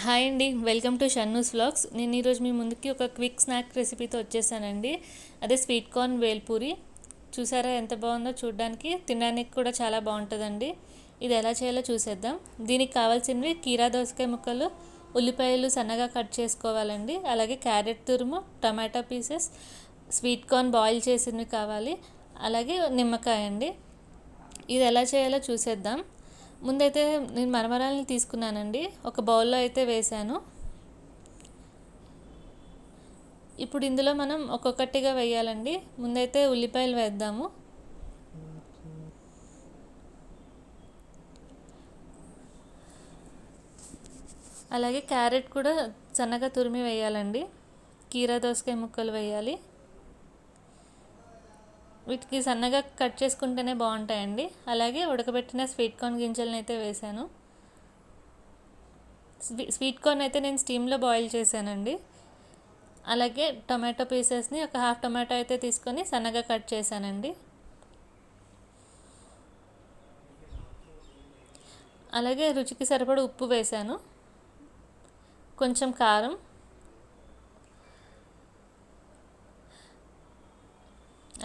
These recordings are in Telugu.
హాయ్ అండి, వెల్కమ్ టు షన్నూస్ వ్లాగ్స్. నేను ఈరోజు మీ ముందుకి ఒక క్విక్ స్నాక్ రెసిపీతో వచ్చేసానండి. అదే స్వీట్ కార్న్ వేల్పూరి. చూసారా ఎంత బాగుందో, చూడడానికి తినడానికి కూడా చాలా బాగుంటుందండి. ఇది ఎలా చేయాలో చూసేద్దాం. దీనికి కావాల్సినవి కీరా దోసకాయ ముక్కలు, ఉల్లిపాయలు సన్నగా కట్ చేసుకోవాలండి. అలాగే క్యారెట్ తురుము, టమాటా పీసెస్, స్వీట్ కార్న్ బాయిల్ చేసినవి కావాలి, అలాగే నిమ్మకాయ అండి. ఇది ఎలా చేయాలో చూసేద్దాం. ముందైతే నేను మరమరాలని తీసుకున్నానండి, ఒక బౌల్లో అయితే వేసాను. ఇప్పుడు ఇందులో మనం ఒక్కొక్కటిగా వేయాలండి. ముందైతే ఉల్లిపాయలు వేద్దాము. అలాగే క్యారెట్ కూడా సన్నగా తురిమి వేయాలండి. కీరా దోసకాయ ముక్కలు వేయాలి. వీటికి సన్నగా కట్ చేసుకుంటేనే బాగుంటాయండి. అలాగే ఉడకబెట్టిన స్వీట్ కార్న్ గింజలను అయితే వేసాను. స్వీట్ కార్న్ అయితే నేను స్టీమ్లో బాయిల్ చేశానండి. అలాగే టమాటో పీసెస్ని ఒక హాఫ్ టమాటో అయితే తీసుకొని సన్నగా కట్ చేశానండి. అలాగే రుచికి సరిపడ ఉప్పు వేశాను, కొంచెం కారం,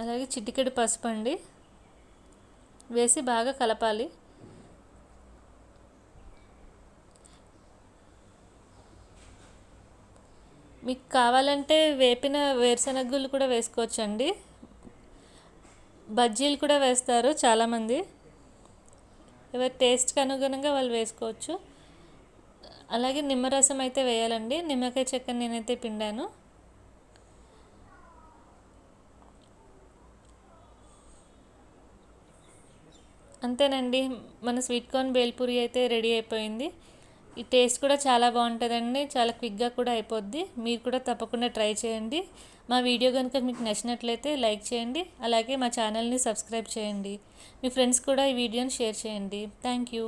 అలాగే చిటికెడు పసుపు అండి వేసి బాగా కలపాలి. మీకు కావాలంటే వేపిన వేరుశనగలు కూడా వేసుకోవచ్చండి. బజ్జీలు కూడా వేస్తారు చాలామంది, ఎవరి టేస్ట్కి అనుగుణంగా వాళ్ళు వేసుకోవచ్చు. అలాగే నిమ్మరసం అయితే వేయాలండి. నిమ్మకాయ చెక్కని నేనైతే పిండాను. అంతేనండి, మన స్వీట్ కార్న్ బేల్పూరి అయితే రెడీ అయిపోయింది. ఈ టేస్ట్ కూడా చాలా బాగుంటుందండి, చాలా క్విక్గా కూడా అయిపోద్ది. మీరు కూడా తప్పకుండా ట్రై చేయండి. మా వీడియో కనుక మీకు నచ్చినట్లయితే లైక్ చేయండి, అలాగే మా ఛానల్ని సబ్స్క్రైబ్ చేయండి. మీ ఫ్రెండ్స్ కూడా ఈ వీడియోని షేర్ చేయండి. Thank you.